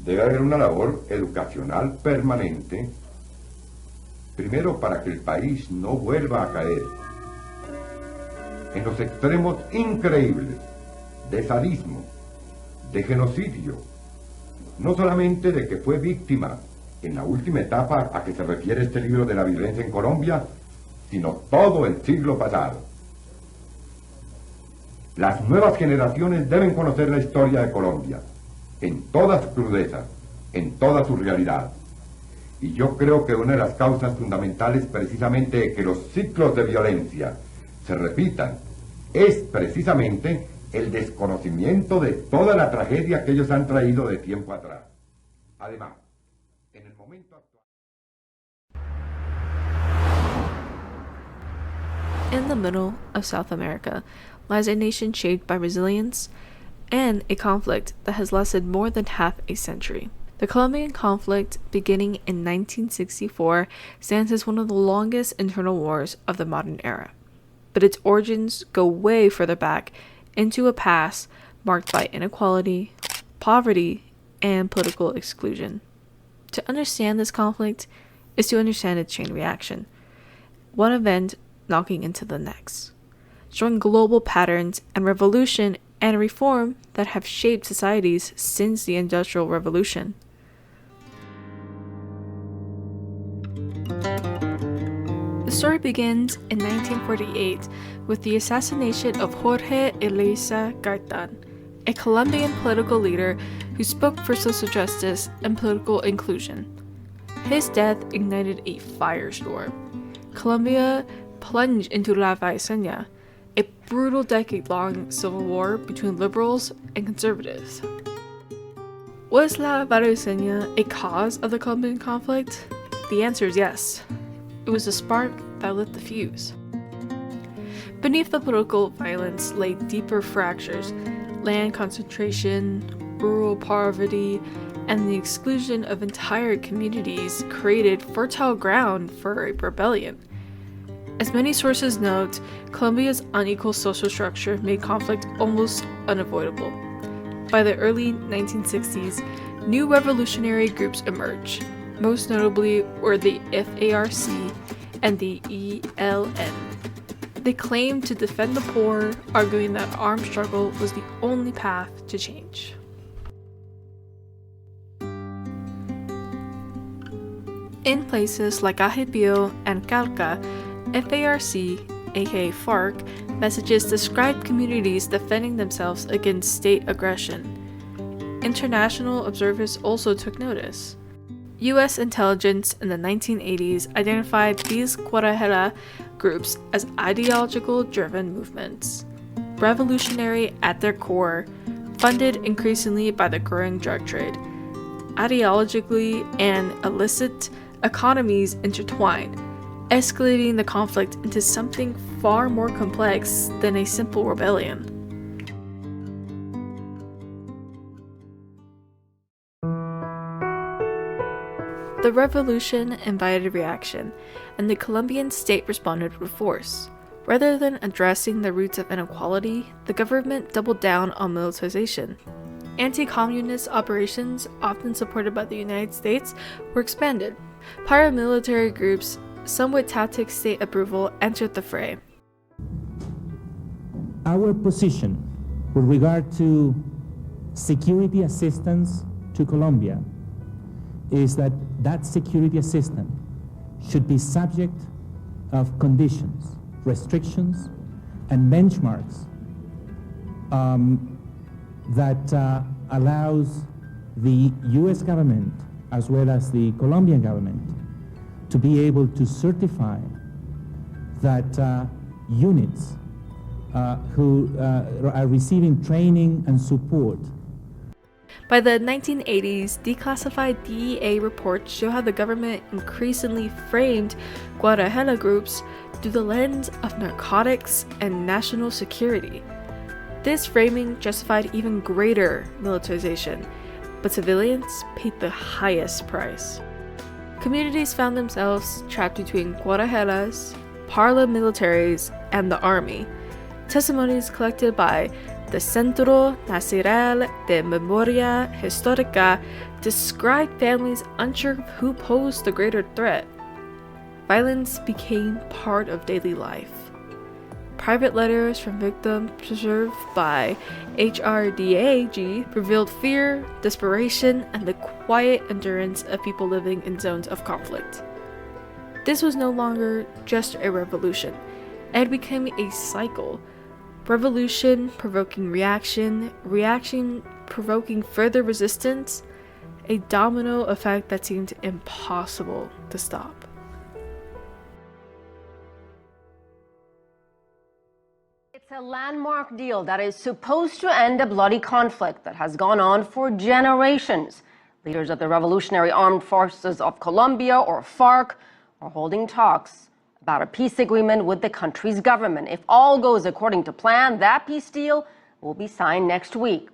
Debe haber una labor educacional permanente, primero para que el país no vuelva a caer en los extremos increíbles de sadismo, de genocidio, no solamente de que fue víctima en la última etapa a que se refiere este libro de la violencia en Colombia, sino todo el siglo pasado. Las nuevas generaciones deben conocer la historia de Colombia, en toda su crudeza, en toda su realidad. Y yo creo que una de las causas fundamentales precisamente de que los ciclos de violencia se repitan es precisamente el desconocimiento de toda la tragedia que ellos han traído de tiempo atrás. Además, en el momento actual... In the middle of South America lies a nation shaped by resilience and a conflict that has lasted more than half a century. The Colombian conflict, beginning in 1964, stands as one of the longest internal wars of the modern era. But its origins go way further back into a past marked by inequality, poverty, and political exclusion. To understand this conflict is to understand its chain reaction, one event knocking into the next, showing global patterns and revolution and reform that have shaped societies since the Industrial Revolution. The story begins in 1948 with the assassination of Jorge Eliécer Gaitán, a Colombian political leader who spoke for social justice and political inclusion. His death ignited a firestorm. Colombia plunged into La Violencia, a brutal decade-long civil war between liberals and conservatives. Was La Violencia a cause of the Colombian conflict? The answer is yes. It was the spark that lit the fuse. Beneath the political violence lay deeper fractures, land concentration, rural poverty, and the exclusion of entire communities created fertile ground for a rebellion. As many sources note, Colombia's unequal social structure made conflict almost unavoidable. By the early 1960s, new revolutionary groups emerged. Most notably were the FARC and the ELN. They claimed to defend the poor, arguing that armed struggle was the only path to change. In places like Ajipio and Calca, FARC, aka FARC, messages described communities defending themselves against state aggression. International observers also took notice. U.S. intelligence in the 1980s identified these Guerrilla groups as ideological-driven movements, revolutionary at their core, funded increasingly by the growing drug trade. Ideologically and illicit economies intertwined, escalating the conflict into something far more complex than a simple rebellion. The revolution invited reaction, and the Colombian state responded with force. Rather than addressing the roots of inequality, the government doubled down on militarization. Anti-communist operations, often supported by the United States, were expanded. Paramilitary groups, some with tacit state approval, entered the fray. Our position with regard to security assistance to Colombia is that that security assistance should be subject of conditions, restrictions, and benchmarks that allows the U.S. government as well as the Colombian government to be able to certify that units who are receiving training and support. By the 1980s, declassified DEA reports show how the government increasingly framed Guerrilla groups through the lens of narcotics and national security. This framing justified even greater militarization, but civilians paid the highest price. Communities found themselves trapped between guerrillas, paramilitaries, and the army. Testimonies collected by the Centro Nacional de Memoria Histórica described families unsure of who posed the greater threat. Violence became part of daily life. Private letters from victims preserved by HRDAG revealed fear, desperation, and the quiet endurance of people living in zones of conflict. This was no longer just a revolution. It had become a cycle. Revolution provoking reaction, reaction provoking further resistance, a domino effect that seemed impossible to stop. It's a landmark deal that is supposed to end a bloody conflict that has gone on for generations. Leaders of the Revolutionary Armed Forces of Colombia, or FARC, are holding talks about a peace agreement with the country's government. If all goes according to plan, that peace deal will be signed next week.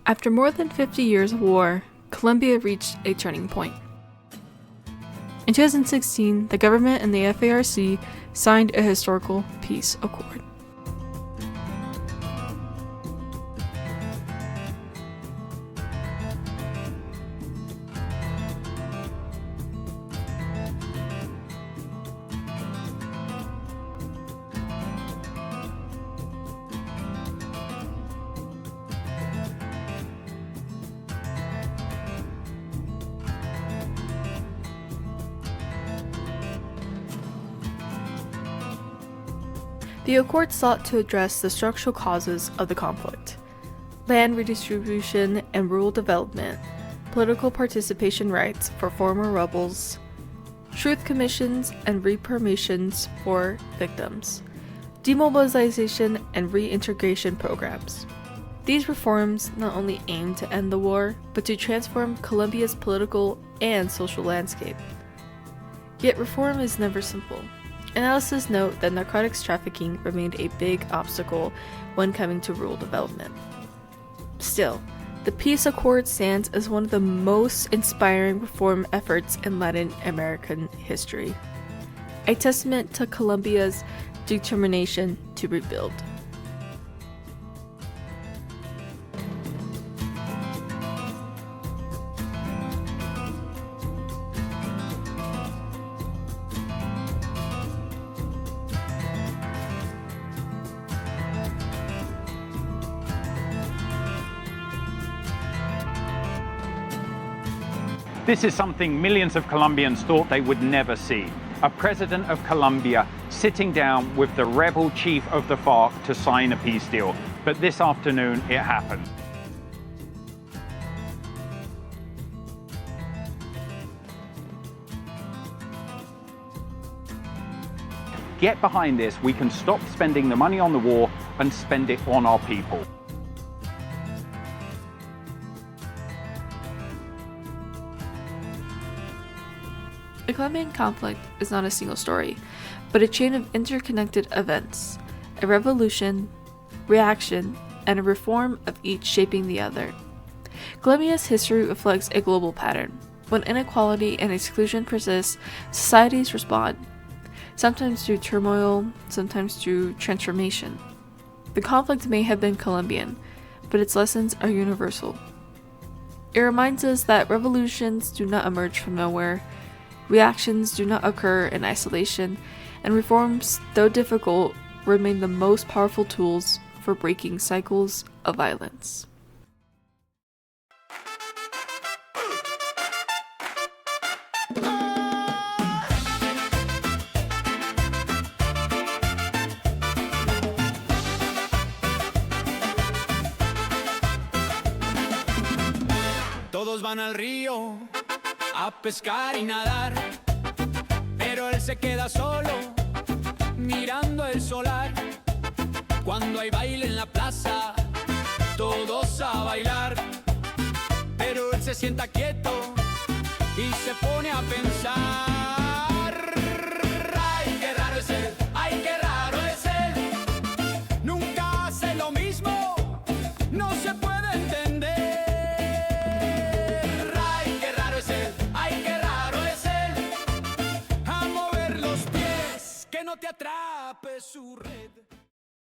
After more than 50 years of war, Colombia reached a turning point. In 2016, the government and the FARC signed a historical peace accord. The accord sought to address the structural causes of the conflict: land redistribution and rural development, political participation rights for former rebels, truth commissions and re-permissions for victims, demobilization and reintegration programs. These reforms not only aim to end the war, but to transform Colombia's political and social landscape. Yet reform is never simple. Analysts note that narcotics trafficking remained a big obstacle when coming to rural development. Still, the peace accord stands as one of the most inspiring reform efforts in Latin American history, a testament to Colombia's determination to rebuild. This is something millions of Colombians thought they would never see. A president of Colombia sitting down with the rebel chief of the FARC to sign a peace deal. But this afternoon, it happened. Get behind this. We can stop spending the money on the war and spend it on our people. The Colombian conflict is not a single story, but a chain of interconnected events, a revolution, reaction, and a reform of each shaping the other. Colombia's history reflects a global pattern. When inequality and exclusion persist, societies respond, sometimes through turmoil, sometimes through transformation. The conflict may have been Colombian, but its lessons are universal. It reminds us that revolutions do not emerge from nowhere, reactions do not occur in isolation, and reforms, though difficult, remain the most powerful tools for breaking cycles of violence. Todos van al río a pescar y nadar, pero él se queda solo mirando el solar. Cuando hay baile en la plaza, todos a bailar, pero él se sienta quieto y se pone a pensar.